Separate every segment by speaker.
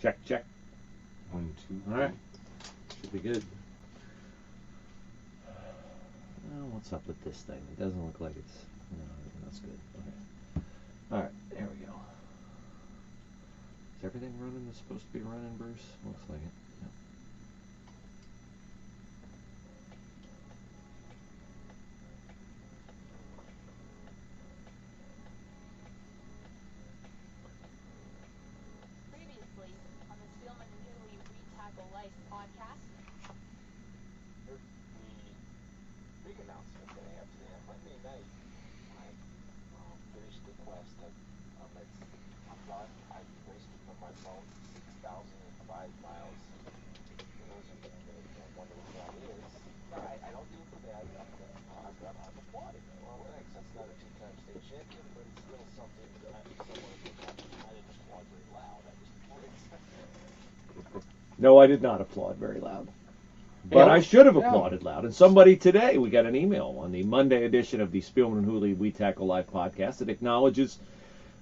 Speaker 1: Check, check.
Speaker 2: 1, 2.
Speaker 1: All right. Should be good. Well, what's up with this thing? It doesn't look like it's... No, that's good. Okay. All right, there we go. Is everything running that's supposed to be running, Bruce? Looks like it. Yep.
Speaker 3: Previously on the Spielman and Hooley We Tackle Life podcast.
Speaker 4: The big announcement that I have today on Monday night, I finished the quest of I'm done. I wasted from my phone 6,005 miles. For those of you that wonder what that is, I don't do it for that. I'm applauding. Well, thanks. That's not a two-time state champion, but it's still something that someone I didn't applaud very loud. I just applauded.
Speaker 1: No, I did not applaud very loud. But I should have applauded loud. And somebody today, we got an email on the Monday edition of the Spielman and Hooley We Tackle Live podcast that acknowledges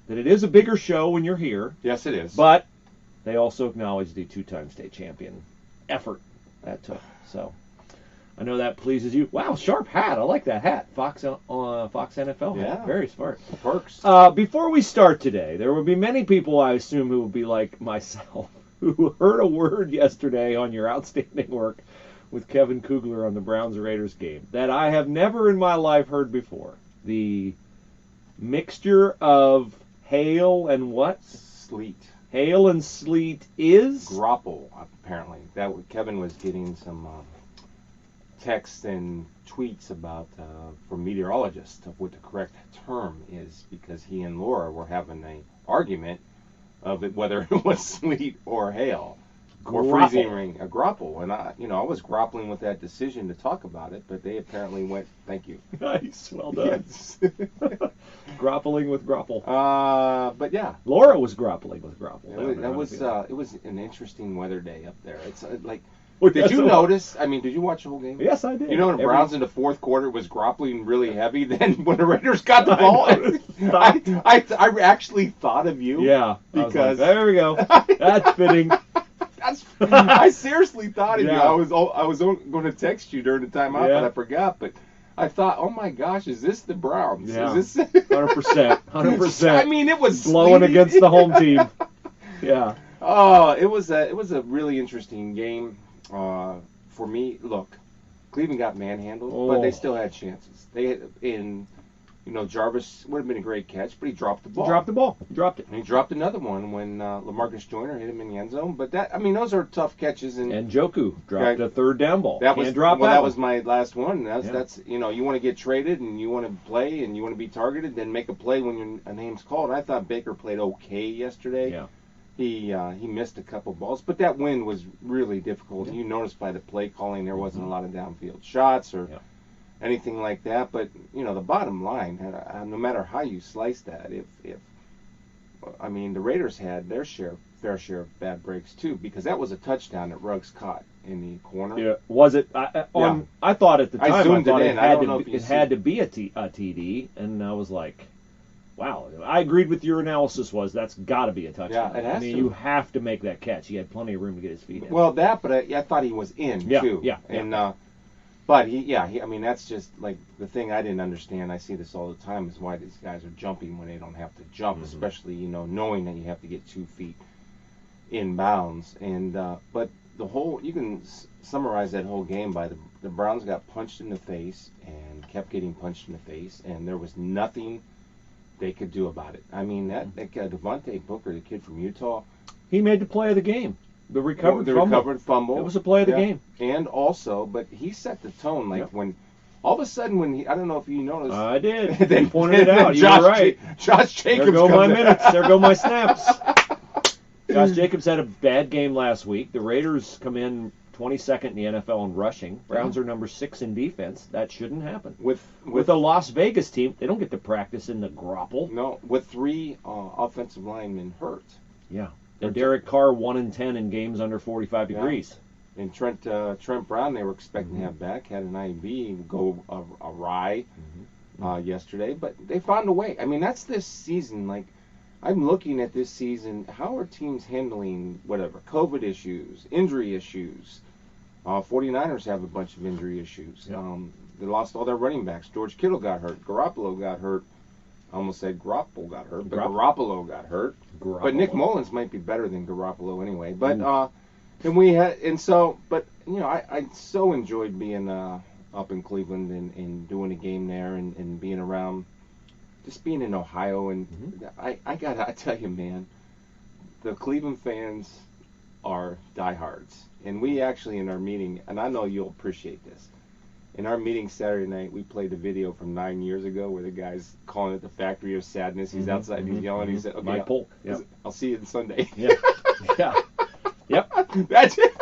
Speaker 1: that it is a bigger show when you're here.
Speaker 2: Yes, it is.
Speaker 1: But they also acknowledge the two-time state champion effort that took. So I know that pleases you. Wow, sharp hat. I like that hat. Fox NFL hat.
Speaker 2: Yeah.
Speaker 1: Very smart.
Speaker 2: Perks.
Speaker 1: Before we start today, there will be many people, I assume, who will be like myself, who heard a word yesterday on your outstanding work with Kevin Kugler on the Browns-Raiders game that I have never in my life heard before. The mixture of hail and what?
Speaker 2: Sleet.
Speaker 1: Hail and sleet is?
Speaker 2: Grapple, apparently. Kevin was getting some texts and tweets about from meteorologists of what the correct term is, because he and Laura were having an argument of it, whether it was sleet or hail. Or freezing rain, a grapple, and I was grappling with that decision to talk about it, but they apparently went, "Thank you."
Speaker 1: Nice, well done.
Speaker 2: Yes.
Speaker 1: Grappling with grapple.
Speaker 2: But yeah,
Speaker 1: Laura was grappling with grapple.
Speaker 2: It was an interesting weather day up there. It's like,
Speaker 1: Well,
Speaker 2: did you notice? I mean, did you watch the whole game?
Speaker 1: Yes, I did.
Speaker 2: You know, the Browns in the fourth quarter was grappling really heavy. Then when the Raiders got the ball, I actually thought of you.
Speaker 1: Yeah,
Speaker 2: because
Speaker 1: there we go. That's fitting.
Speaker 2: I seriously thought of you.
Speaker 1: Yeah.
Speaker 2: I was going to text you during the timeout,
Speaker 1: Yeah.
Speaker 2: but I forgot. But I thought, oh my gosh, is this the Browns?
Speaker 1: Yeah.
Speaker 2: Is this
Speaker 1: 100%. 100%.
Speaker 2: I mean, it was
Speaker 1: blowing
Speaker 2: sleety.
Speaker 1: against the home team. Yeah.
Speaker 2: Oh, it was a really interesting game for me. Look, Cleveland got manhandled, but they still had chances. Jarvis would have been a great catch, but he dropped the ball.
Speaker 1: Dropped it.
Speaker 2: And he dropped another one when LaMarcus Joyner hit him in the end zone. But those are tough catches. And
Speaker 1: Njoku dropped a third down ball. That
Speaker 2: was my last one. That's you want to get traded and you want to play and you want to be targeted, then make a play when your name's called. I thought Baker played okay yesterday.
Speaker 1: Yeah.
Speaker 2: He missed a couple balls, but that win was really difficult. Yeah. You noticed by the play calling there wasn't a lot of downfield shots or anything like that. But the bottom line, no matter how you slice that, the Raiders had their fair share of bad breaks too, because that was a touchdown that Ruggs caught in the corner.
Speaker 1: Yeah, was it? I thought at the time it had to be a TD, and I was like, wow. I agreed with your analysis. That's got to be a touchdown.
Speaker 2: Yeah, it has to.
Speaker 1: You have to make that catch. He had plenty of room to get his feet in.
Speaker 2: Well, but I thought he was in too.
Speaker 1: Yeah.
Speaker 2: And but that's just like the thing I didn't understand. I see this all the time is why these guys are jumping when they don't have to jump, especially knowing that you have to get 2 feet in bounds. And but you can summarize that whole game by the Browns got punched in the face and kept getting punched in the face, and there was nothing they could do about it. I mean, that Devontae Booker, the kid from Utah,
Speaker 1: he made the play of the game. The recovered fumble. It was a play of the game.
Speaker 2: And also, but he set the tone. When all of a sudden, I don't know if you noticed.
Speaker 1: I did. They pointed it out. You were right.
Speaker 2: Josh Jacobs.
Speaker 1: There go my minutes. There go my snaps. Josh Jacobs had a bad game last week. The Raiders come in 22nd in the NFL in rushing. Browns are number 6 in defense. That shouldn't happen. With a Las Vegas team, they don't get to practice in the grapple.
Speaker 2: No, with 3 offensive linemen hurt.
Speaker 1: Yeah. And Derek Carr 1-10 in games under 45 degrees.
Speaker 2: And Trent Brown, they were expecting to have back, had an IB go awry yesterday, but they found a way. I mean, that's this season. I'm looking at this season. How are teams handling whatever COVID issues, injury issues? 49ers have a bunch of injury issues.
Speaker 1: Yeah.
Speaker 2: They lost all their running backs. George Kittle got hurt. Garoppolo got hurt. I almost said Garoppolo got hurt, but Garoppolo got hurt. But Nick Mullins might be better than Garoppolo anyway. But I so enjoyed being up in Cleveland and doing a game there and being around, just being in Ohio. And I tell you, man, the Cleveland fans are diehards. And we actually, in our meeting, and I know you'll appreciate this, in our meeting Saturday night, we played a video from 9 years ago where the guy's calling it the Factory of Sadness. He's outside, he's yelling, he said, okay,
Speaker 1: Mike Polk.
Speaker 2: I'll see you on Sunday.
Speaker 1: Yeah. Yeah. Yep.
Speaker 2: That's it.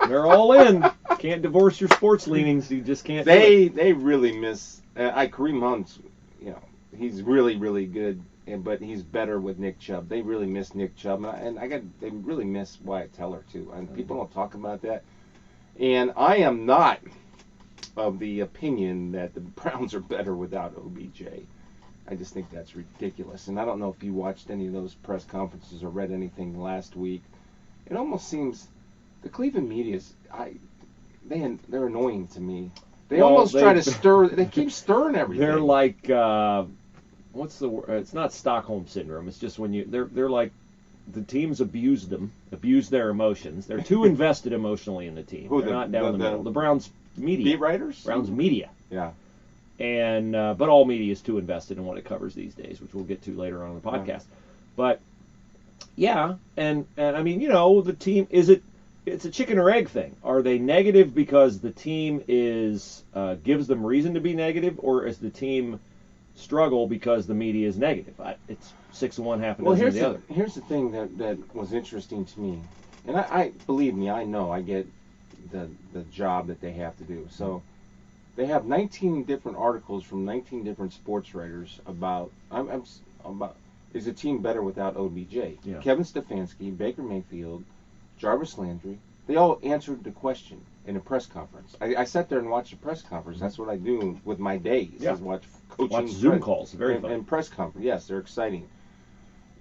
Speaker 1: They're all in. Can't divorce your sports leanings. You just can't.
Speaker 2: They really miss. Kareem Hunt's, he's really, really good, but he's better with Nick Chubb. They really miss Nick Chubb, they really miss Wyatt Teller too. And people don't talk about that. And I am not of the opinion that the Browns are better without OBJ. I just think that's ridiculous. And I don't know if you watched any of those press conferences or read anything last week. It almost seems the Cleveland media they're annoying to me. They try to stir. They keep stirring everything.
Speaker 1: They're like what's the word? It's not Stockholm syndrome. It's just when they're like the teams abuse their emotions. They're too invested emotionally in the team. They're not down the middle. The Browns media.
Speaker 2: Beat writers?
Speaker 1: Browns media.
Speaker 2: Yeah.
Speaker 1: And but all media is too invested in what it covers these days, which we'll get to later on in the podcast. Yeah. But yeah, and I mean, the team it's a chicken or egg thing. Are they negative because the team gives them reason to be negative, or is the team struggle because the media is negative? It's 6 of one, half a dozen of the other.
Speaker 2: Here's the thing that was interesting to me, and I believe me, I know I get the job that they have to do. So they have 19 different articles from 19 different sports writers about is a team better without OBJ?
Speaker 1: Yeah.
Speaker 2: Kevin Stefanski, Baker Mayfield, Jarvis Landry, they all answered the question in a press conference. I sat there and watched a press conference. That's what I do with my days.
Speaker 1: Yeah.
Speaker 2: Is watch coaching.
Speaker 1: Watch Zoom calls. Very fun.
Speaker 2: And press conference. Yes, they're exciting.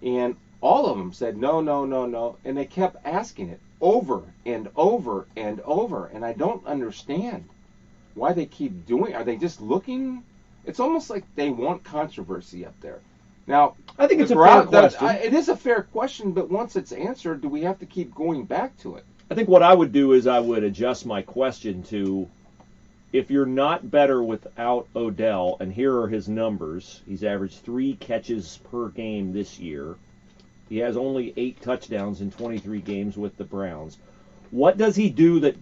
Speaker 2: And all of them said no, no, no, no, and they kept asking it over and over and over. And I don't understand why they keep doing. Are they just looking? It's almost like they want controversy up there. Now,
Speaker 1: I think it's a fair question.
Speaker 2: It is a fair question, but once it's answered, do we have to keep going back to it?
Speaker 1: I think what I would do is I would adjust my question to, if you're not better without Odell, and here are his numbers. He's averaged 3 catches per game this year. He has only 8 touchdowns in 23 games with the Browns. What does he do that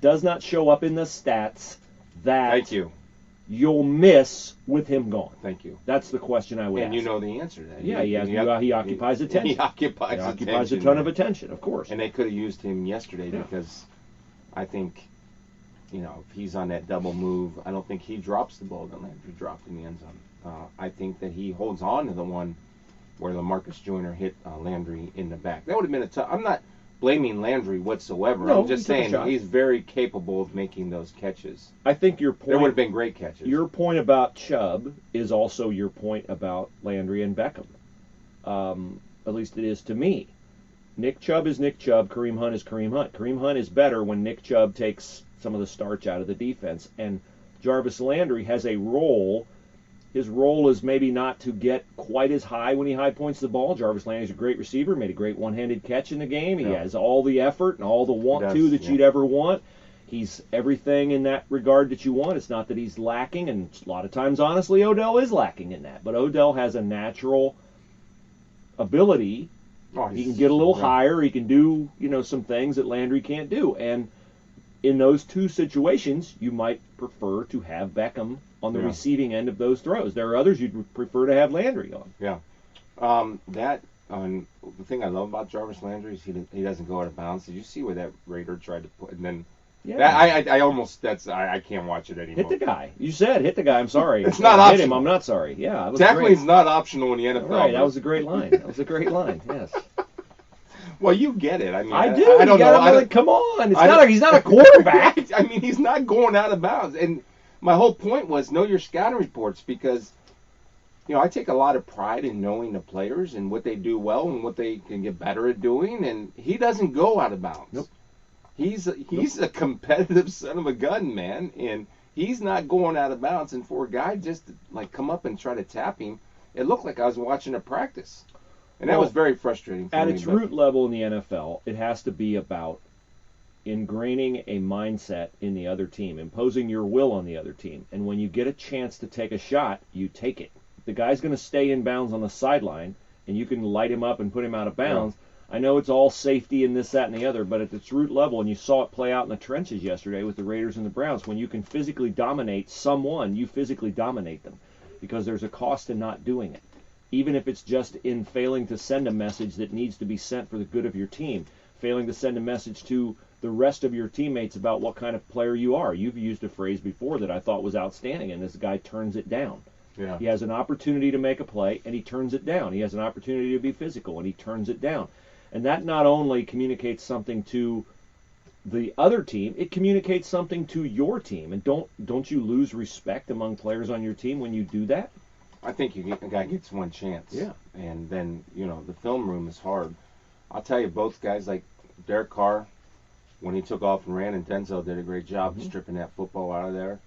Speaker 1: does not show up in the stats that
Speaker 2: Thank you.
Speaker 1: You'll miss with him gone?
Speaker 2: Thank you.
Speaker 1: That's the question I would ask.
Speaker 2: And you know the answer to that.
Speaker 1: Yeah, he occupies attention.
Speaker 2: He occupies
Speaker 1: a ton of attention, of course.
Speaker 2: And they could have used him yesterday because I think, if he's on that double move, I don't think he drops the ball that Landry dropped in the end zone. I think that he holds on to the one where LaMarcus Joyner hit Landry in the back. That would have been a tough. I'm not blaming Landry whatsoever.
Speaker 1: No,
Speaker 2: I'm just saying he's very capable of making those catches.
Speaker 1: I think your point.
Speaker 2: There would have been great catches.
Speaker 1: Your point about Chubb is also your point about Landry and Beckham. At least it is to me. Nick Chubb is Nick Chubb. Kareem Hunt is Kareem Hunt. Kareem Hunt is better when Nick Chubb takes some of the starch out of the defense. And Jarvis Landry has a role. His role is maybe not to get quite as high when he high points the ball. Jarvis Landry's a great receiver, made a great one-handed catch in the game. He has all the effort and all the want-to that you'd ever want. He's everything in that regard that you want. It's not that he's lacking, and a lot of times, honestly, Odell is lacking in that. But Odell has a natural ability. He can get a little higher. He can do, some things that Landry can't do. And in those two situations, you might prefer to have Beckham on the receiving end of those throws. There are others you'd prefer to have Landry on.
Speaker 2: Yeah. The thing I love about Jarvis Landry is he doesn't go out of bounds. Did you see where that Raider tried to put, and then I can't watch it anymore.
Speaker 1: Hit the guy. You said hit the guy. I'm sorry.
Speaker 2: It's not optional.
Speaker 1: Hit him. I'm not sorry. Yeah, that was
Speaker 2: Tackling's
Speaker 1: great.
Speaker 2: not optional in the NFL.
Speaker 1: Right. That was a great line. Yes.
Speaker 2: Well, you get it. I mean,
Speaker 1: I do.
Speaker 2: I don't know.
Speaker 1: Come on. He's not a quarterback.
Speaker 2: I mean, he's not going out of bounds. And my whole point was know your scouting reports because, I take a lot of pride in knowing the players and what they do well and what they can get better at doing, and he doesn't go out of bounds.
Speaker 1: Nope.
Speaker 2: He's a competitive son of a gun, man, and he's not going out of bounds. And for a guy just to, like, come up and try to tap him, it looked like I was watching a practice, and that was very frustrating for
Speaker 1: at
Speaker 2: me.
Speaker 1: its root level in the NFL, it has to be about ingraining a mindset in the other team, imposing your will on the other team. And when you get a chance to take a shot, you take it. The guy's going to stay in bounds on the sideline, and you can light him up and put him out of bounds. Yeah. I know it's all safety and this, that, and the other, but at its root level, and you saw it play out in the trenches yesterday with the Raiders and the Browns, when you can physically dominate someone, you physically dominate them, because there's a cost in not doing it. Even if it's just in failing to send a message that needs to be sent for the good of your team, failing to send a message to the rest of your teammates about what kind of player you are. You've used a phrase before that I thought was outstanding, and this guy turns it down.
Speaker 2: Yeah.
Speaker 1: He has an opportunity to make a play, and he turns it down. He has an opportunity to be physical, and he turns it down. And that not only communicates something to the other team, it communicates something to your team. And don't you lose respect among players on your team when you do that?
Speaker 2: I think a guy gets one chance.
Speaker 1: Yeah.
Speaker 2: And then, the film room is hard. I'll tell you, both guys, like Derek Carr, when he took off and ran, and Denzel did a great job stripping that football out of there.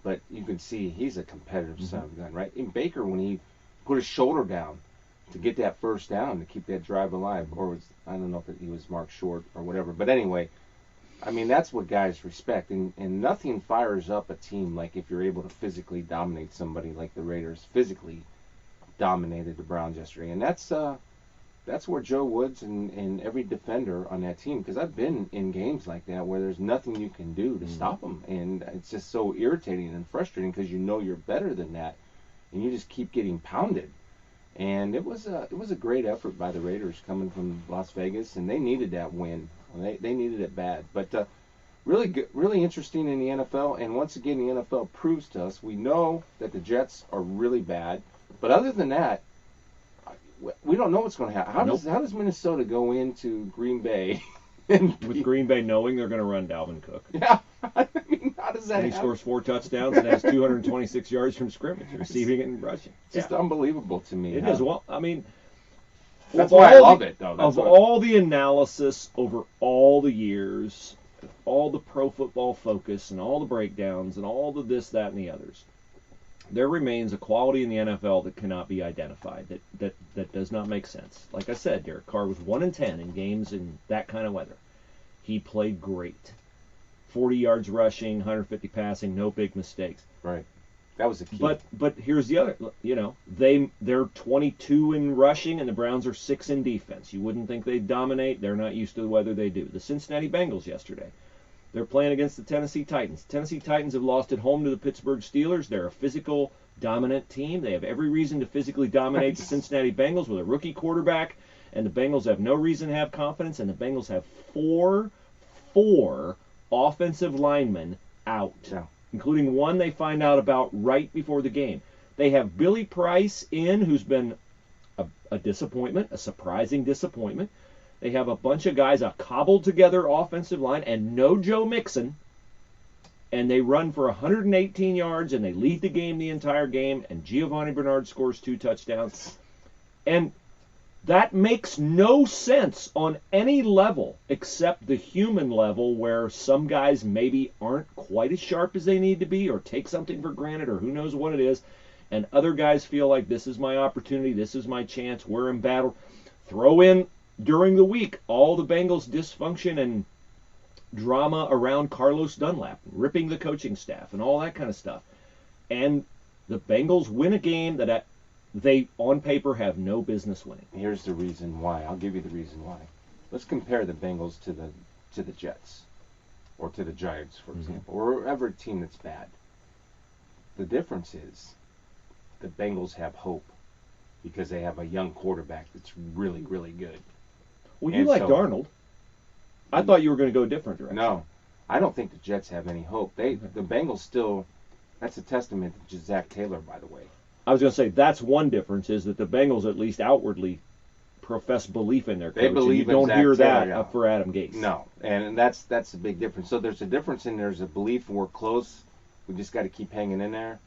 Speaker 2: But you can see he's a competitive son of a gun, right? And Baker, when he put his shoulder down to get that first down to keep that drive alive, I don't know if he was marked short or whatever. But anyway, I mean, that's what guys respect. And nothing fires up a team like if you're able to physically dominate somebody like the Raiders physically dominated the Browns yesterday. And that's where Joe Woods and every defender on that team, because I've been in games like that where there's nothing you can do to stop them, and it's just so irritating and frustrating because you know you're better than that, and you just keep getting pounded. And it was a great effort by the Raiders coming from Las Vegas, and they needed that win. They needed it bad. But really good, really interesting in the NFL, and once again the NFL proves to us we know that the Jets are really bad, but other than that, we don't know what's going to happen. How does Minnesota go into Green Bay?
Speaker 1: With Green Bay knowing they're going to run Dalvin Cook.
Speaker 2: Yeah. I mean, how does that
Speaker 1: and he
Speaker 2: happen?
Speaker 1: scores 4 touchdowns and has 226 yards from scrimmage, receiving and rushing.
Speaker 2: It's just unbelievable to me.
Speaker 1: It is. Well, I mean,
Speaker 2: that's why I love it, though.
Speaker 1: All the analysis over all the years, all the Pro Football Focus and all the breakdowns and all the this, that, and the others, there remains a quality in the NFL that cannot be identified, that does not make sense. Like I said, Derek Carr was 1-10 in games in that kind of weather. He played great. 40 yards rushing, 150 passing, no big mistakes.
Speaker 2: Right. That was the key.
Speaker 1: But here's the other, they're 22 in rushing and the Browns are 6 in defense. You wouldn't think they'd dominate. They're not used to the weather they do. The Cincinnati Bengals yesterday, they're playing against the Tennessee Titans. Tennessee Titans have lost at home to the Pittsburgh Steelers. They're a physical, dominant team. They have every reason to physically dominate the Cincinnati Bengals with a rookie quarterback, and the Bengals have no reason to have confidence, and the Bengals have four offensive linemen out, including one they find out about right before the game. They have Billy Price in, who's been a disappointment, a surprising disappointment. They have a bunch of guys, a cobbled-together offensive line, and no Joe Mixon. And they run for 118 yards, and they lead the game the entire game, and Giovanni Bernard scores 2 touchdowns. And that makes no sense on any level except the human level, where some guys maybe aren't quite as sharp as they need to be or take something for granted or who knows what it is, and other guys feel like this is my opportunity, this is my chance, we're in battle. Throw in during the week all the Bengals' dysfunction and drama around Carlos Dunlap, ripping the coaching staff and all that kind of stuff. And the Bengals win a game that they, on paper, have no business winning.
Speaker 2: Here's the reason why. I'll give you the reason why. Let's compare the Bengals to the Jets or to the Giants, for example, or whatever team that's bad. The difference is the Bengals have hope because they have a young quarterback that's really, really good.
Speaker 1: Well, you like Darnold. I thought you were going to go a different direction.
Speaker 2: No, I don't think the Jets have any hope. The Bengals still, that's a testament to Zach Taylor, by the way.
Speaker 1: I was going to say that's one difference, is that the Bengals at least outwardly profess belief in their coach.
Speaker 2: They believe
Speaker 1: and you
Speaker 2: in
Speaker 1: don't hear
Speaker 2: Zach
Speaker 1: that
Speaker 2: Taylor,
Speaker 1: for Adam Gase.
Speaker 2: No, and that's a big difference. So there's a difference, and there's a belief we're close. We just got to keep hanging in there.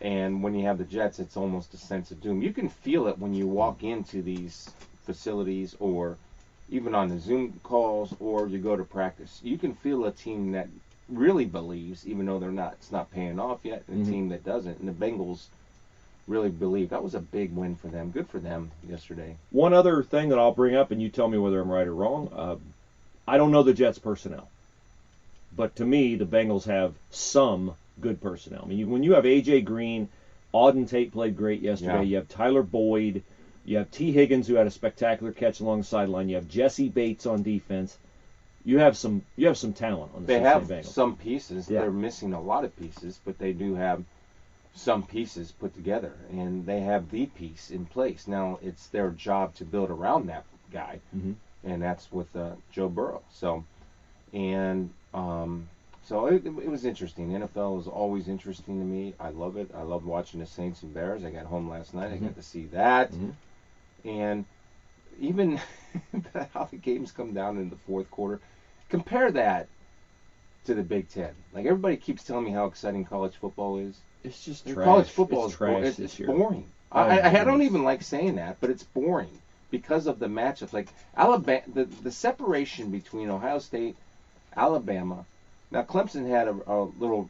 Speaker 2: And when you have the Jets, it's almost a sense of doom. You can feel it when you walk into these facilities or even on the Zoom calls or you go to practice. You can feel a team that really believes, even though it's not paying off yet, and a team that doesn't. And the Bengals really believe. That was a big win for them. Good for them yesterday.
Speaker 1: One other thing that I'll bring up, and you tell me whether I'm right or wrong. I don't know the Jets' personnel. But to me, the Bengals have some good personnel. I mean, when you have A.J. Green, Auden Tate played great yesterday.
Speaker 2: Yeah.
Speaker 1: You have Tyler Boyd. You have T. Higgins, who had a spectacular catch along the sideline. You have Jesse Bates on defense. You have some talent on the
Speaker 2: They
Speaker 1: Cincinnati
Speaker 2: have
Speaker 1: Bengals.
Speaker 2: some pieces.
Speaker 1: Yeah.
Speaker 2: They're missing a lot of pieces, but they do have some pieces put together, and they have the piece in place. Now it's their job to build around that guy, and that's with Joe Burrow. So it was interesting. The NFL is always interesting to me. I love it. I love watching the Saints and Bears. I got home last night. I got to see that. And even how the games come down in the fourth quarter, compare that to the Big Ten. Like, everybody keeps telling me how exciting college football is.
Speaker 1: It's just
Speaker 2: And
Speaker 1: trash.
Speaker 2: college football
Speaker 1: it's
Speaker 2: is
Speaker 1: trash
Speaker 2: it's
Speaker 1: this year.
Speaker 2: boring.
Speaker 1: Oh,
Speaker 2: I don't
Speaker 1: goodness.
Speaker 2: even like saying that, but it's boring because of the matchups. Like Alabama, the separation between Ohio State, Alabama. Now Clemson had a little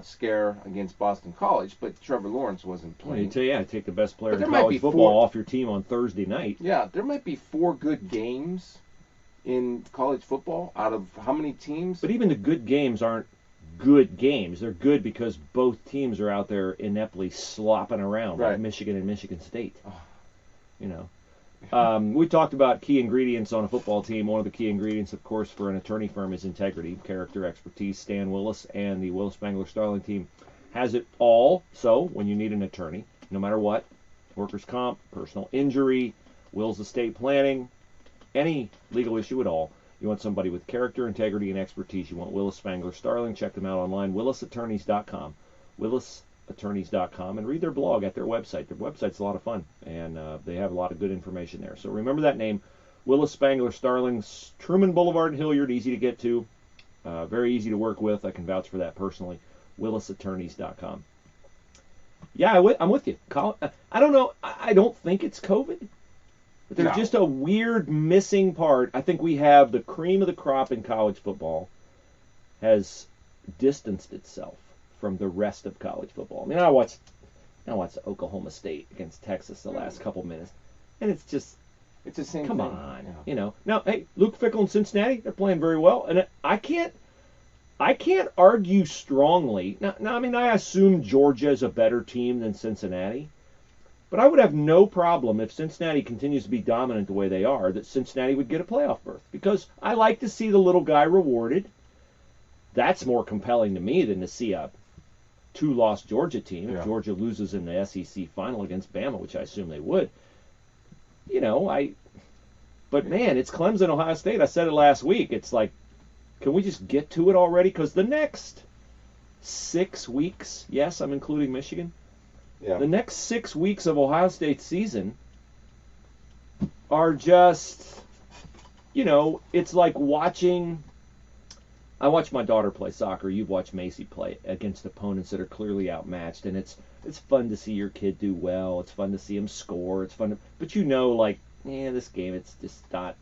Speaker 2: scare against Boston College, but Trevor Lawrence wasn't
Speaker 1: Well,
Speaker 2: playing.
Speaker 1: take the best player
Speaker 2: But
Speaker 1: in
Speaker 2: there might
Speaker 1: college
Speaker 2: be
Speaker 1: football
Speaker 2: 4
Speaker 1: off your team on Thursday night.
Speaker 2: Yeah, there might be 4 good games in college football out of how many teams?
Speaker 1: But even the good games aren't good games. They're good because both teams are out there ineptly slopping around, like
Speaker 2: Right.
Speaker 1: Michigan and Michigan State. You know, we talked about key ingredients on a football team. One of the key ingredients, of course, for an attorney firm is integrity, character, expertise. Stan Willis and the Willis Spangler Starling team has it all. So when you need an attorney, no matter what, workers' comp, personal injury, wills, estate planning, any legal issue at all, you want somebody with character, integrity, and expertise. You want Willis Spangler Starling. Check them out online, willisattorneys.com. willisattorneys.com, and read their blog at their website. Their website's a lot of fun, and they have a lot of good information there. So remember that name, Willis Spangler Starling, Truman Boulevard, Hilliard, easy to get to, very easy to work with. I can vouch for that personally. willisattorneys.com. Yeah, I'm with you. I don't know. I don't think it's COVID. But there's just a weird missing part. I think we have the cream of the crop in college football has distanced itself from the rest of college football. I mean, I watched Oklahoma State against Texas the last couple minutes, and it's just,
Speaker 2: It's the same
Speaker 1: come
Speaker 2: thing.
Speaker 1: on,
Speaker 2: Yeah.
Speaker 1: you know. Now, hey, Luke Fickell and Cincinnati, they're playing very well, and I can't argue strongly. Now, I mean, I assume Georgia is a better team than Cincinnati. But I would have no problem if Cincinnati continues to be dominant the way they are, that Cincinnati would get a playoff berth. Because I like to see the little guy rewarded. That's more compelling to me than to see a 2-loss Georgia team.
Speaker 2: Yeah.
Speaker 1: If Georgia loses in the SEC final against Bama, which I assume they would. You know, but man, it's Clemson, Ohio State. I said it last week. It's like, can we just get to it already? Because the next 6 weeks, yes, I'm including Michigan,
Speaker 2: Yeah.
Speaker 1: the next 6 weeks of Ohio State's season are just, you know, it's like watching. I watch my daughter play soccer. You've watched Macy play against opponents that are clearly outmatched, and it's fun to see your kid do well. It's fun to see him score. It's fun, but you know, like, this game, it's just not,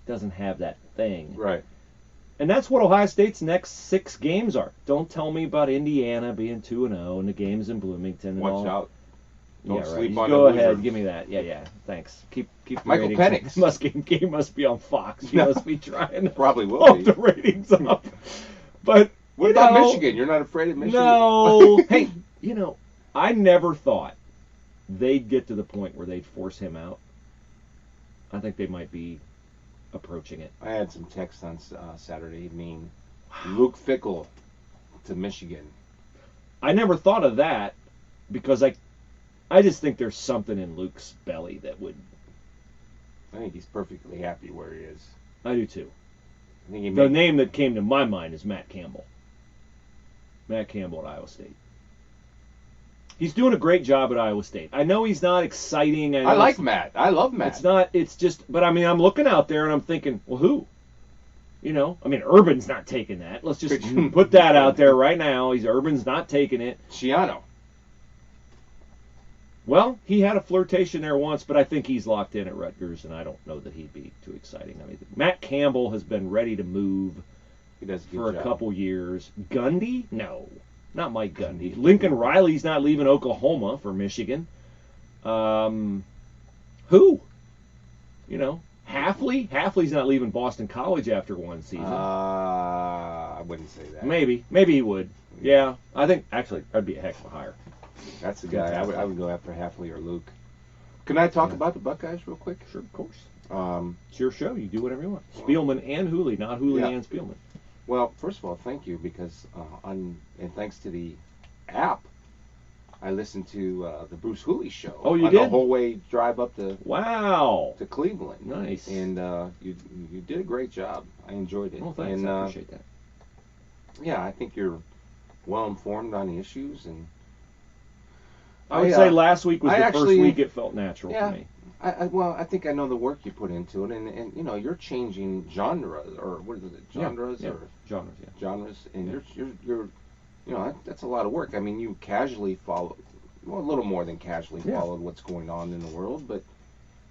Speaker 1: doesn't have that thing.
Speaker 2: Right.
Speaker 1: And that's what Ohio State's next 6 games are. Don't tell me about Indiana being 2-0 and the games in Bloomington and all.
Speaker 2: Watch out. Don't
Speaker 1: Yeah, right.
Speaker 2: sleep
Speaker 1: You
Speaker 2: on
Speaker 1: go
Speaker 2: the
Speaker 1: ahead,
Speaker 2: loser.
Speaker 1: give me that. Yeah. Thanks. Keep the
Speaker 2: Michael
Speaker 1: ratings.
Speaker 2: Penix.
Speaker 1: Game must be on Fox. You must be trying to
Speaker 2: Probably will
Speaker 1: bump
Speaker 2: be.
Speaker 1: the ratings up. But
Speaker 2: What
Speaker 1: you
Speaker 2: about
Speaker 1: know,
Speaker 2: Michigan? You're not afraid of Michigan?
Speaker 1: No. Hey, you know, I never thought they'd get to the point where they'd force him out. I think they might be approaching it.
Speaker 2: I had some texts on Saturday evening. Luke Fickell to Michigan.
Speaker 1: I never thought of that because I just think there's something in Luke's belly that would.
Speaker 2: I think he's perfectly happy where he is.
Speaker 1: I do too.
Speaker 2: I think he
Speaker 1: The
Speaker 2: made,
Speaker 1: name that came to my mind is Matt Campbell. Matt Campbell at Iowa State. He's doing a great job at Iowa State. I know he's not exciting.
Speaker 2: I like Matt. I love Matt.
Speaker 1: It's not. It's just. But I mean, I'm looking out there and I'm thinking, well, who? You know, I mean, Urban's not taking that. Let's just put that out there right now. Urban's not taking it.
Speaker 2: Schiano.
Speaker 1: Well, he had a flirtation there once, but I think he's locked in at Rutgers, and I don't know that he'd be too exciting. I mean, Matt Campbell has been ready to move
Speaker 2: He does a good
Speaker 1: for
Speaker 2: job.
Speaker 1: a couple years. Gundy? No, not Mike Gundy. Lincoln Riley's not leaving Oklahoma for Michigan. Who? You know, Hafley? Hafley's not leaving Boston College after one season.
Speaker 2: I wouldn't say that.
Speaker 1: Maybe he would. Yeah, I think actually that'd be a heck of a hire.
Speaker 2: That's the guy. I would go after Hafley or Luke. Can I talk about the Buckeyes real quick?
Speaker 1: Sure, of course.
Speaker 2: Um,
Speaker 1: It's your show. You do whatever you want. Spielman and Hooley, not Hooley
Speaker 2: Yeah.
Speaker 1: and Spielman.
Speaker 2: Well, first of all, thank you because and thanks to the app, I listened to the Bruce Hooley show.
Speaker 1: Oh, you
Speaker 2: on the
Speaker 1: did?
Speaker 2: whole way drive up to
Speaker 1: Wow.
Speaker 2: Cleveland.
Speaker 1: Nice.
Speaker 2: And you did a great job. I enjoyed it.
Speaker 1: Well, thanks.
Speaker 2: And,
Speaker 1: I appreciate that.
Speaker 2: Yeah, I think you're well informed on the issues, and
Speaker 1: I would say last week was
Speaker 2: I
Speaker 1: the
Speaker 2: actually-
Speaker 1: first week it felt natural
Speaker 2: Yeah.
Speaker 1: to me.
Speaker 2: I think I know the work you put into it, and you know you're changing genres or what is it, genres
Speaker 1: Yeah.
Speaker 2: or
Speaker 1: Genres, yeah.
Speaker 2: genres, and
Speaker 1: Yeah.
Speaker 2: you're you know that's a lot of work. I mean, you casually follow, well, a little more than casually
Speaker 1: Yeah.
Speaker 2: followed what's going on in the world, but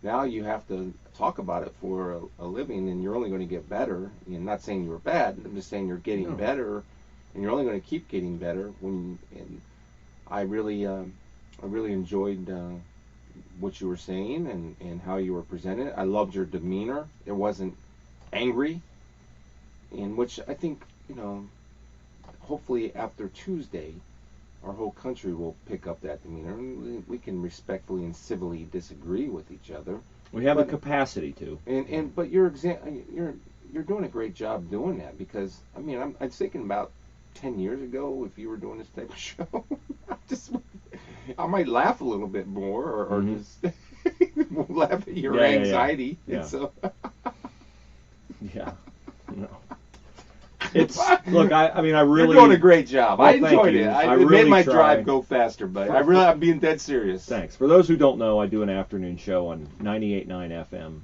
Speaker 2: now you have to talk about it for a living, and you're only going to get better. I'm not saying you're bad. I'm just saying you're getting
Speaker 1: No.
Speaker 2: better, and you're only going to keep getting better. And I really enjoyed what you were saying and how you were presented. I loved your demeanor. It wasn't angry, in which I think, you know, hopefully after Tuesday, our whole country will pick up that demeanor, and we can respectfully and civilly disagree with each other.
Speaker 1: We have
Speaker 2: But-
Speaker 1: the capacity to.
Speaker 2: But you're doing a great job doing that, because I mean I'm thinking about 10 years ago, if you were doing this type of show, I might laugh a little bit more, or
Speaker 1: Mhm.
Speaker 2: just laugh at your
Speaker 1: Yeah, yeah, yeah.
Speaker 2: anxiety.
Speaker 1: Yeah.
Speaker 2: And so,
Speaker 1: Yeah. No. It's look. I mean, I really.
Speaker 2: you're doing a great job.
Speaker 1: Well,
Speaker 2: I
Speaker 1: thank
Speaker 2: enjoyed
Speaker 1: you.
Speaker 2: it.
Speaker 1: I
Speaker 2: It
Speaker 1: really
Speaker 2: made my
Speaker 1: try.
Speaker 2: drive go faster, but I'm being dead serious.
Speaker 1: Thanks. For those who don't know, I do an afternoon show on 98.9 FM,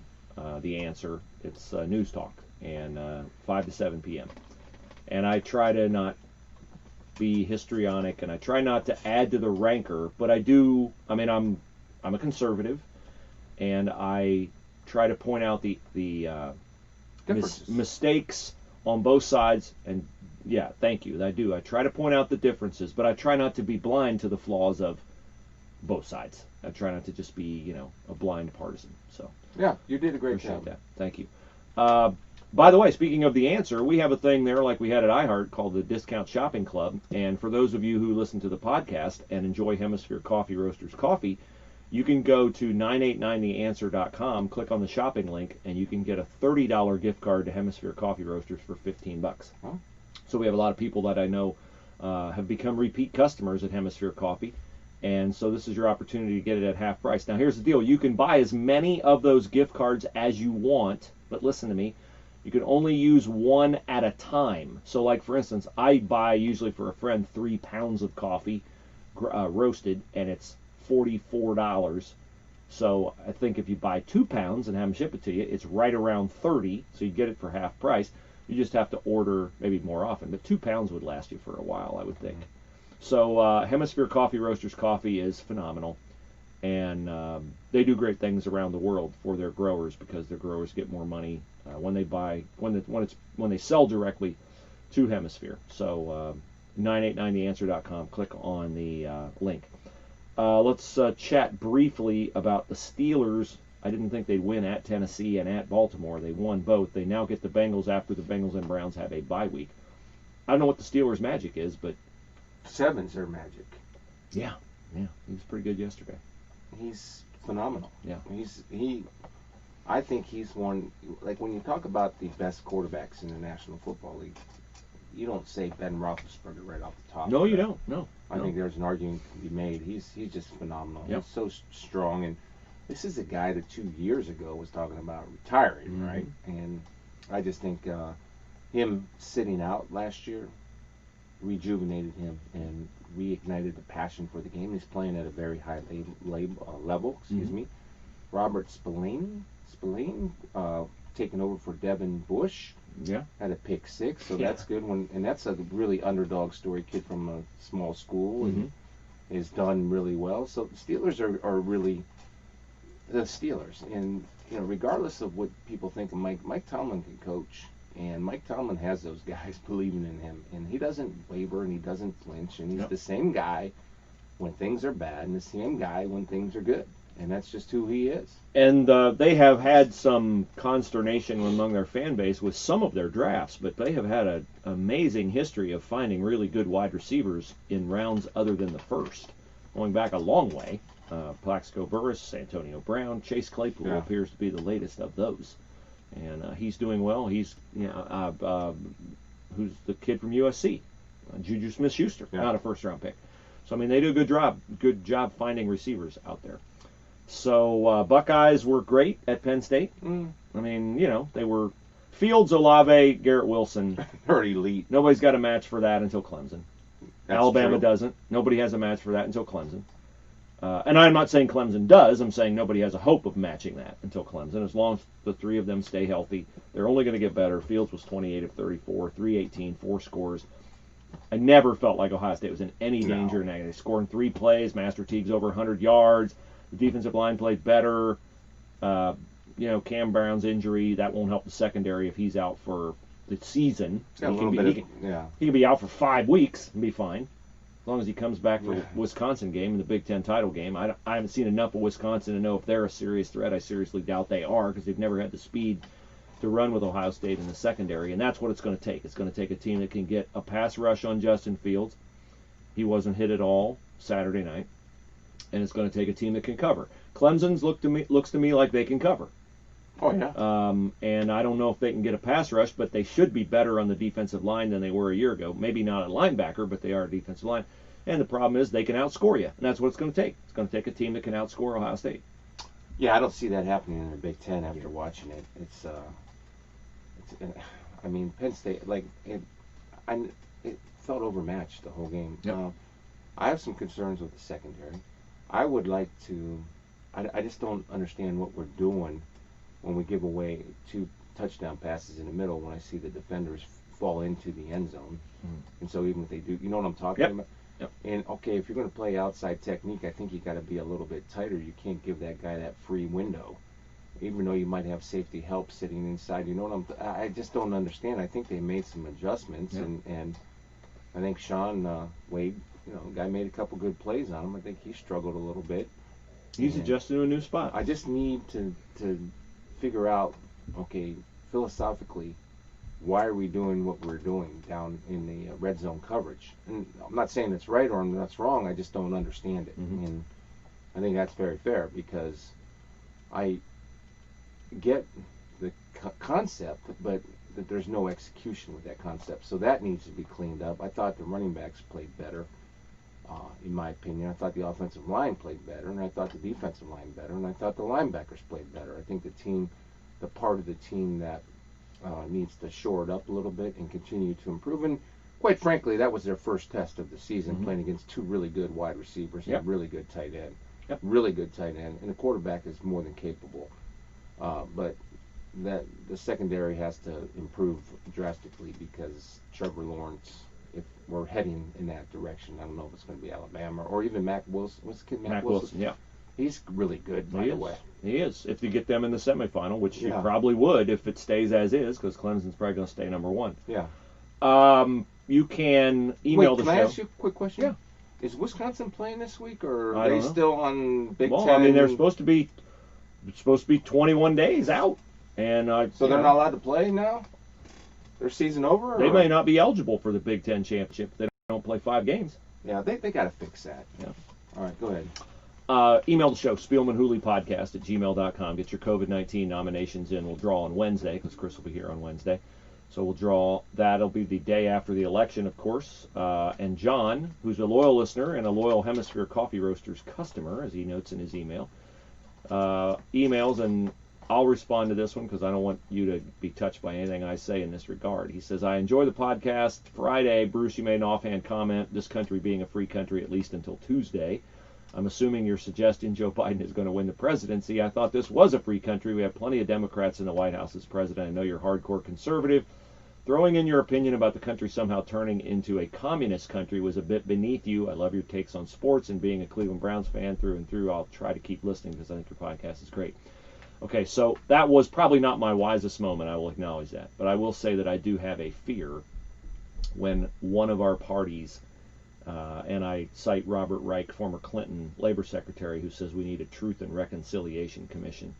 Speaker 1: The Answer. It's news talk, and 5 to 7 p.m. And I try to not be histrionic, and I try not to add to the rancor, but I do. I mean, I'm a conservative, and I try to point out the
Speaker 2: Differences.
Speaker 1: mistakes on both sides. And yeah, thank you. I do. I try to point out the differences, but I try not to be blind to the flaws of both sides. I try not to just be, you know, a blind partisan. So
Speaker 2: Yeah, you did a great
Speaker 1: appreciate
Speaker 2: job.
Speaker 1: that. Thank you. By the way, speaking of The Answer, we have a thing there like we had at iHeart called the Discount Shopping Club. And for those of you who listen to the podcast and enjoy Hemisphere Coffee Roasters coffee, you can go to 989theanswer.com, click on the shopping link, and you can get a $30 gift card to Hemisphere Coffee Roasters for $15.
Speaker 2: Huh?
Speaker 1: So we have a lot of people that I know have become repeat customers at Hemisphere Coffee. And so this is your opportunity to get it at half price. Now here's the deal. You can buy as many of those gift cards as you want, but listen to me. You can only use one at a time. So like, for instance, I buy usually for a friend 3 pounds of coffee roasted, and it's $44. So I think if you buy 2 pounds and have them ship it to you, it's right around 30. So you get it for half price. You just have to order maybe more often, but 2 pounds would last you for a while, I would think. So Hemisphere Coffee Roasters coffee is phenomenal, and they do great things around the world for their growers, because their growers get more money when they sell directly to Hemisphere. So 989theanswer.com. Click on the link. Let's chat briefly about the Steelers. I didn't think they'd win at Tennessee and at Baltimore. They won both. They now get the Bengals after the Bengals and Browns have a bye week. I don't know what the Steelers' magic is, but
Speaker 2: 7's their magic.
Speaker 1: yeah, he was pretty good yesterday.
Speaker 2: He's phenomenal.
Speaker 1: Yeah.
Speaker 2: I think he's one, like when you talk about the best quarterbacks in the National Football League, you don't say Ben Roethlisberger right off the top.
Speaker 1: No,
Speaker 2: of
Speaker 1: you
Speaker 2: that.
Speaker 1: don't. No.
Speaker 2: I think there's an argument to be made. He's just phenomenal.
Speaker 1: Yep.
Speaker 2: He's so strong, and this is a guy that 2 years ago was talking about retiring,
Speaker 1: Mhm.
Speaker 2: right? And I just think him sitting out last year rejuvenated him and reignited the passion for the game. He's playing at a very high level. Excuse
Speaker 1: Mhm.
Speaker 2: me. Robert Spillane taking over for Devin Bush.
Speaker 1: Yeah.
Speaker 2: Had a pick 6, so
Speaker 1: Yeah.
Speaker 2: that's good. And that's a really underdog story, kid from a small school, and is done really well. So the Steelers are really the Steelers. And, regardless of what people think of Mike Tomlin can coach. And Mike Tomlin has those guys believing in him. And he doesn't waver and he doesn't flinch. And he's the same guy when things are bad and the same guy when things are good. And that's just who he is.
Speaker 1: And they have had some consternation among their fan base with some of their drafts, but they have had an amazing history of finding really good wide receivers in rounds other than the first, going back a long way. Plaxico Burress, Antonio Brown, Chase Claypool appears to be the latest of those. And he's doing well. He's, who's the kid from USC? Juju Smith-Schuster, not a first-round pick. So, I mean, they do a good job finding receivers out there. So Buckeyes were great at Penn State. I mean, they were Fields, Olave, Garrett Wilson.
Speaker 2: They're elite.
Speaker 1: Nobody's got a match for that until Clemson.
Speaker 2: That's
Speaker 1: Alabama
Speaker 2: true.
Speaker 1: doesn't. Nobody has a match for that until Clemson. And I'm not saying Clemson does. I'm saying nobody has a hope of matching that until Clemson. As long as the three of them stay healthy, they're only going to get better. Fields was 28 of 34, 318, 4 scores. I never felt like Ohio State was in any danger. And they scored in 3 plays. Master Teague's over 100 yards. The defensive line played better. Cam Brown's injury, that won't help the secondary if he's out for the season.
Speaker 2: Got a little
Speaker 1: He can be out for 5 weeks and be fine. As long as he comes back for Wisconsin game and the Big Ten title game. I haven't seen enough of Wisconsin to know if they're a serious threat. I seriously doubt they are because they've never had the speed to run with Ohio State in the secondary, and that's what it's going to take. It's going to take a team that can get a pass rush on Justin Fields. He wasn't hit at all Saturday night. And it's going to take a team that can cover. Clemson's looks to me like they can cover.
Speaker 2: Oh, yeah.
Speaker 1: And I don't know if they can get a pass rush, but they should be better on the defensive line than they were a year ago. Maybe not a linebacker, but they are a defensive line. And the problem is they can outscore you, and that's what it's going to take. It's going to take a team that can outscore Ohio State.
Speaker 2: Yeah, I don't see that happening in the Big Ten after watching it. I mean, Penn State, it felt overmatched the whole game.
Speaker 1: Yep.
Speaker 2: I have some concerns with the secondary. I would like to. I just don't understand what we're doing when we give away 2 touchdown passes in the middle when I see the defenders fall into the end zone. And so even if they do, you know what I'm talking about?
Speaker 1: Yep.
Speaker 2: And, okay, if you're going to play outside technique, I think you got to be a little bit tighter. You can't give that guy that free window, even though you might have safety help sitting inside. You know what I just don't understand. I think they made some adjustments, and I think Sean Wade, the guy made a couple good plays on him. I think he struggled a little bit.
Speaker 1: He's adjusted to a new spot.
Speaker 2: I just need to figure out, okay, philosophically, why are we doing what we're doing down in the red zone coverage? And I'm not saying it's right or that's wrong. I just don't understand it. And I think that's very fair because I get the concept, but that there's no execution with that concept. So that needs to be cleaned up. I thought the running backs played better. In my opinion, I thought the offensive line played better, and I thought the defensive line better, and I thought the linebackers played better. I think the part of the team that needs to shore it up a little bit and continue to improve. And quite frankly, that was their first test of the season, playing against 2 really good wide receivers and a really good tight end. Really good tight end, and the quarterback is more than capable. But the secondary has to improve drastically because Trevor Lawrence, if we're heading in that direction, I don't know if it's going to be Alabama or even Mac Wilson. What's the kid, Mac Wilson?
Speaker 1: Yeah.
Speaker 2: He's really good, by the way.
Speaker 1: He is. If you get them in the semifinal, which you probably would if it stays as is, because Clemson's probably going to stay number 1.
Speaker 2: Yeah.
Speaker 1: You can email the show.
Speaker 2: Can I ask you a quick question?
Speaker 1: Yeah.
Speaker 2: Is Wisconsin playing this week, or
Speaker 1: I
Speaker 2: are
Speaker 1: don't
Speaker 2: they
Speaker 1: know.
Speaker 2: still on Big Ten?
Speaker 1: Well, I mean, they're supposed to be 21 days out, and
Speaker 2: so they're not allowed to play now. Their season over?
Speaker 1: They may not be eligible for the Big Ten championship if they don't play 5 games.
Speaker 2: Yeah, they got to fix that.
Speaker 1: Yeah.
Speaker 2: All right, go ahead.
Speaker 1: Email the show, Spielman Hooley Podcast at gmail.com. Get your COVID-19 nominations in. We'll draw on Wednesday because Chris will be here on Wednesday. So we'll draw. That'll be the day after the election, of course. And John, who's a loyal listener and a loyal Hemisphere Coffee Roasters customer, as he notes in his email, emails, and I'll respond to this one because I don't want you to be touched by anything I say in this regard. He says, I enjoy the podcast. Friday, Bruce, you made an offhand comment, this country being a free country at least until Tuesday. I'm assuming you're suggesting Joe Biden is going to win the presidency. I thought this was a free country. We have plenty of Democrats in the White House as president. I know you're hardcore conservative, Throwing in your opinion about the country somehow turning into a communist country was a bit beneath you. I love your takes on sports, and being a Cleveland Browns fan through and through, I'll try to keep listening because I think your podcast is great. Okay, so that was probably not my wisest moment. I will acknowledge that. But I will say that I do have a fear when one of our parties, and I cite Robert Reich, former Clinton Labor Secretary, who says we need a Truth and Reconciliation Commission.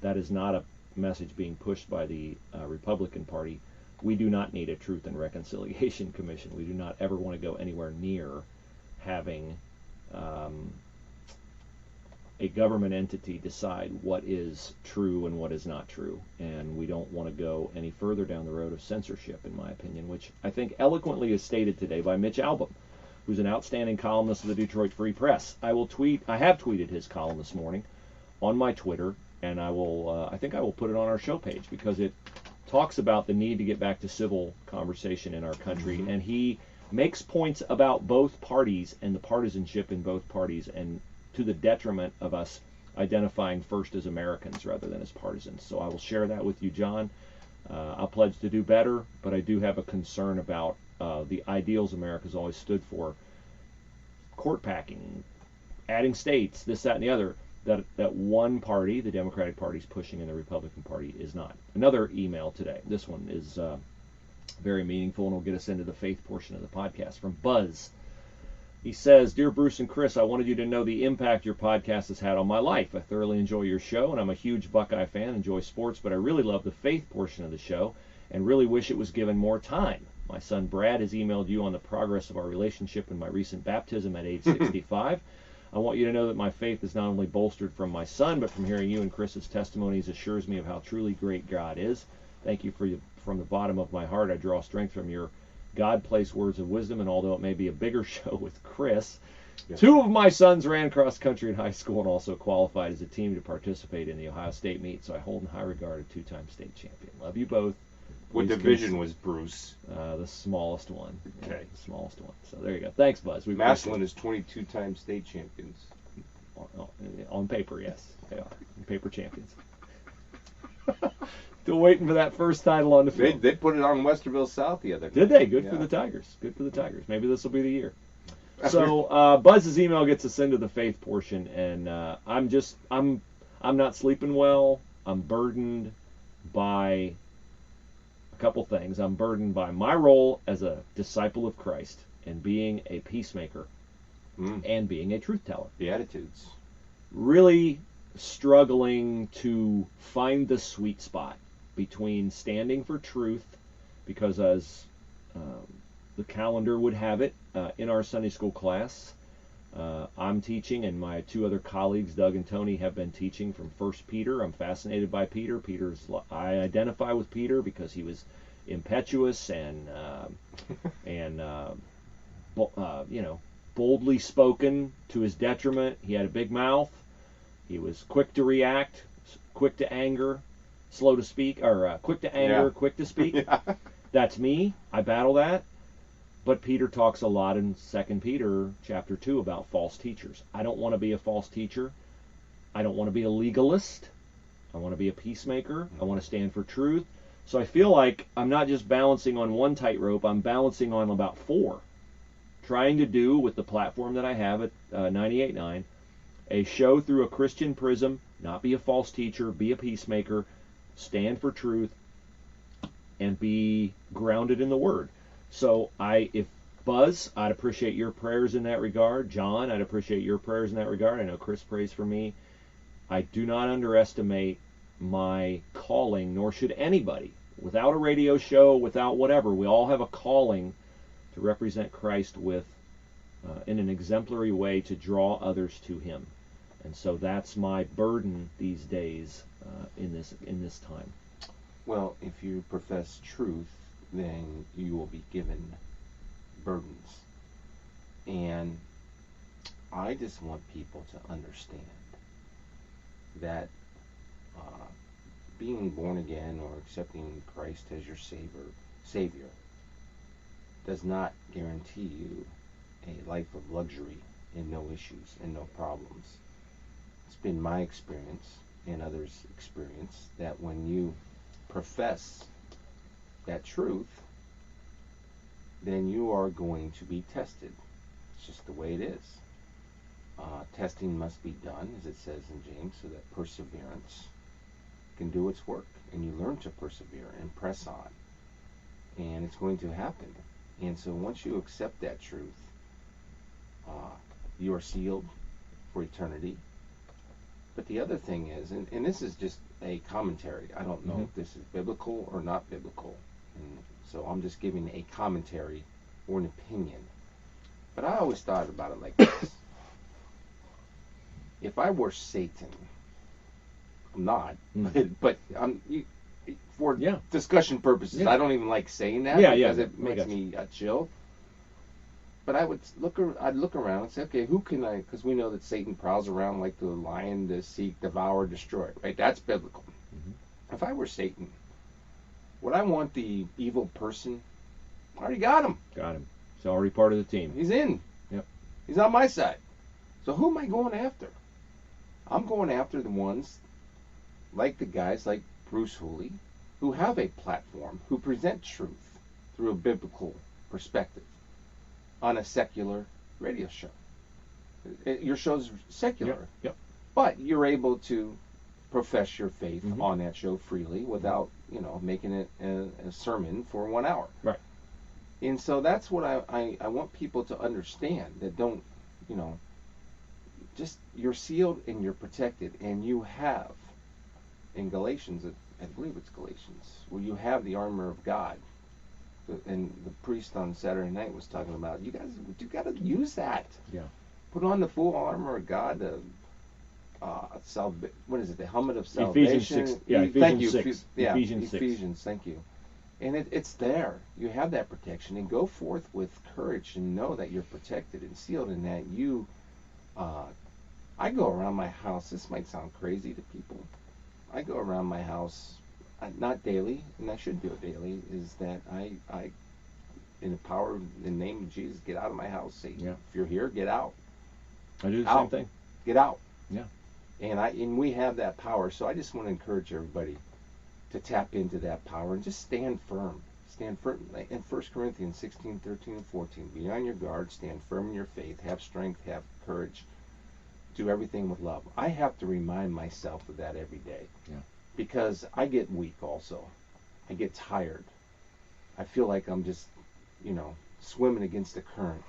Speaker 1: That is not a message being pushed by the Republican Party. We do not need a Truth and Reconciliation Commission. We do not ever want to go anywhere near having a government entity decide what is true and what is not true. And we don't want to go any further down the road of censorship, in my opinion, which I think eloquently is stated today by Mitch Albom, who's an outstanding columnist of the Detroit Free Press. I have tweeted his column this morning on my Twitter, and I think I will put it on our show page because it talks about the need to get back to civil conversation in our country, and he makes points about both parties and the partisanship in both parties, and to the detriment of us identifying first as Americans rather than as partisans. So I will share that with you, John. I'll pledge to do better, but I do have a concern about the ideals America's always stood for. Court packing, adding states, this, that, and the other, that one party, the Democratic Party, is pushing and the Republican Party is not. Another email today. This one is very meaningful and will get us into the faith portion of the podcast, from Buzz. He says, Dear Bruce and Chris, I wanted you to know the impact your podcast has had on my life. I thoroughly enjoy your show, and I'm a huge Buckeye fan, enjoy sports, but I really love the faith portion of the show and really wish it was given more time. My son Brad has emailed you on the progress of our relationship and my recent baptism at age 65. I want you to know that my faith is not only bolstered from my son, but from hearing you and Chris's testimonies assures me of how truly great God is. Thank you from the bottom of my heart. I draw strength from your God-placed words of wisdom, and although it may be a bigger show with Chris, two of my sons ran cross country in high school and also qualified as a team to participate in the Ohio State meet, so I hold in high regard a two-time state champion. Love you both.
Speaker 2: What division was Bruce?
Speaker 1: The smallest one.
Speaker 2: Okay.
Speaker 1: Yeah, the smallest one. So there you go. Thanks, Buzz.
Speaker 2: Massillon is 22-time state champions.
Speaker 1: On paper, yes. They are. Paper champions. Still waiting for that first title on the field.
Speaker 2: They put it on Westerville South the other night.
Speaker 1: Did they? Good for the Tigers. Good for the Tigers. Maybe this will be the year. So Buzz's email gets us into the faith portion, and I'm not sleeping well. I'm burdened by a couple things. I'm burdened by my role as a disciple of Christ and being a peacemaker and being a truth teller.
Speaker 2: The attitudes.
Speaker 1: Really struggling to find the sweet spot between standing for truth, because as the calendar would have it, in our Sunday school class, I'm teaching, and my two other colleagues, Doug and Tony, have been teaching from 1 Peter. I'm fascinated by Peter. I identify with Peter because he was impetuous and boldly spoken to his detriment. He had a big mouth. He was quick to react, quick to anger, slow to speak, or quick to anger, quick to speak.
Speaker 2: Yeah.
Speaker 1: That's me. I battle that. But Peter talks a lot in 2 Peter chapter 2 about false teachers. I don't want to be a false teacher. I don't want to be a legalist. I want to be a peacemaker. I want to stand for truth. So I feel like I'm not just balancing on one tightrope. I'm balancing on about four. Trying to do with the platform that I have at 98.9, a show through a Christian prism, not be a false teacher, be a peacemaker, stand for truth, and be grounded in the Word. So if Buzz, I'd appreciate your prayers in that regard. John, I'd appreciate your prayers in that regard. I know Chris prays for me. I do not underestimate my calling, nor should anybody. Without a radio show, without whatever, we all have a calling to represent Christ in an exemplary way to draw others to Him. And so that's my burden these days in this time.
Speaker 2: Well, if you profess truth, then you will be given burdens. And I just want people to understand that being born again or accepting Christ as your Savior does not guarantee you a life of luxury and no issues and no problems. It's been my experience and others' experience that when you profess that truth, then you are going to be tested. It's just the way it is. Testing must be done, as it says in James, so that perseverance can do its work, and you learn to persevere and press on, and it's going to happen. And so once you accept that truth, you are sealed for eternity. But the other thing is, and this is just a commentary, I don't know if this is biblical or not biblical, and so I'm just giving a commentary or an opinion. But I always thought about it like this. If I were Satan, I'm not, but for discussion purposes, I don't even like saying that because it makes me chill. But I'd look around and say, okay, who can I? Because we know that Satan prowls around like the lion to seek, devour, destroy. Right? That's biblical. If I were Satan, would I want the evil person? I already got him.
Speaker 1: Got him. He's already part of the team.
Speaker 2: He's in.
Speaker 1: Yep.
Speaker 2: He's on my side. So who am I going after? I'm going after the ones like the guys like Bruce Hooley, who have a platform, who present truth through a biblical perspective on a secular radio show. Your show's secular, but you're able to profess your faith on that show freely without, making it a sermon for 1 hour.
Speaker 1: Right.
Speaker 2: And so that's what I want people to understand, that don't, just you're sealed and you're protected, and you have, in Galatians, I believe it's Galatians, where you have the armor of God. And the priest on Saturday night was talking about, you got to use that.
Speaker 1: Yeah.
Speaker 2: Put on the full armor of God. What is it? The helmet of salvation.
Speaker 1: Ephesians 6. Yeah,
Speaker 2: Ephesians
Speaker 1: 6.
Speaker 2: Yeah,
Speaker 1: Ephesians 6.
Speaker 2: Ephesians. Thank you. And it's there. You have that protection, and go forth with courage and know that you're protected and sealed, and that you. I go around my house. This might sound crazy to people. I go around my house. Not daily, and I should do it daily, is that I in the power of the name of Jesus, get out of my house, Satan.
Speaker 1: Yeah.
Speaker 2: If you're here, get out.
Speaker 1: I do the same thing.
Speaker 2: Get out.
Speaker 1: Yeah.
Speaker 2: And we have that power, so I just want to encourage everybody to tap into that power and just stand firm. Stand firm. In 1 Corinthians 16, 13, and 14, be on your guard, stand firm in your faith, have strength, have courage, do everything with love. I have to remind myself of that every day.
Speaker 1: Yeah.
Speaker 2: Because I get weak also. I get tired. I feel like I'm just, swimming against the current,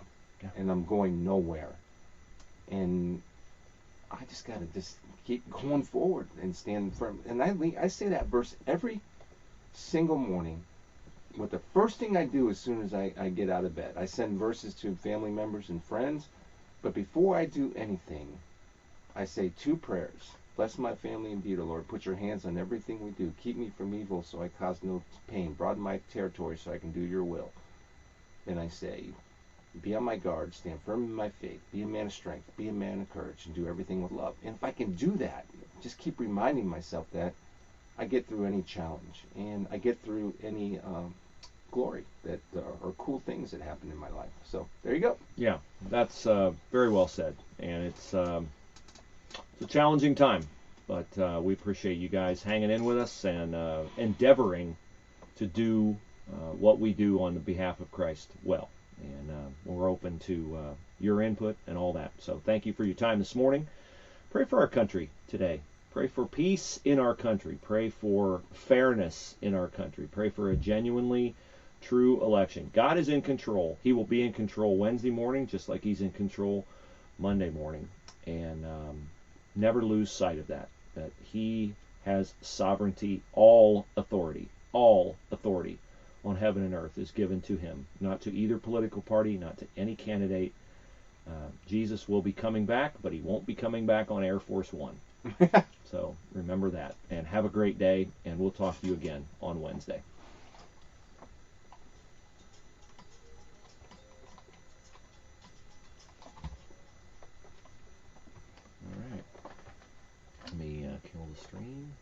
Speaker 2: and I'm going nowhere. And I just got to just keep going forward and stand firm. And I say that verse every single morning. What the first thing I do as soon as I get out of bed, I send verses to family members and friends. But before I do anything, I say 2 prayers. Bless my family indeed, O Lord. Put your hands on everything we do. Keep me from evil so I cause no pain. Broaden my territory so I can do your will. Then I say, be on my guard, stand firm in my faith, be a man of strength, be a man of courage, and do everything with love. And if I can do that, just keep reminding myself that, I get through any challenge, and I get through any glory that or cool things that happen in my life. So there you go.
Speaker 1: Yeah, that's very well said. And it's a challenging time, but we appreciate you guys hanging in with us and endeavoring to do what we do on the behalf of Christ well. And we're open to your input and all that. So thank you for your time this morning. Pray for our country today. Pray for peace in our country. Pray for fairness in our country. Pray for a genuinely true election. God is in control. He will be in control Wednesday morning, just like he's in control Monday morning. And never lose sight of that he has sovereignty. All authority on heaven and earth is given to him, not to either political party, not to any candidate. Jesus will be coming back, but he won't be coming back on Air Force One. So remember that, and have a great day, and we'll talk to you again on Wednesday. All right. Let me kill the stream.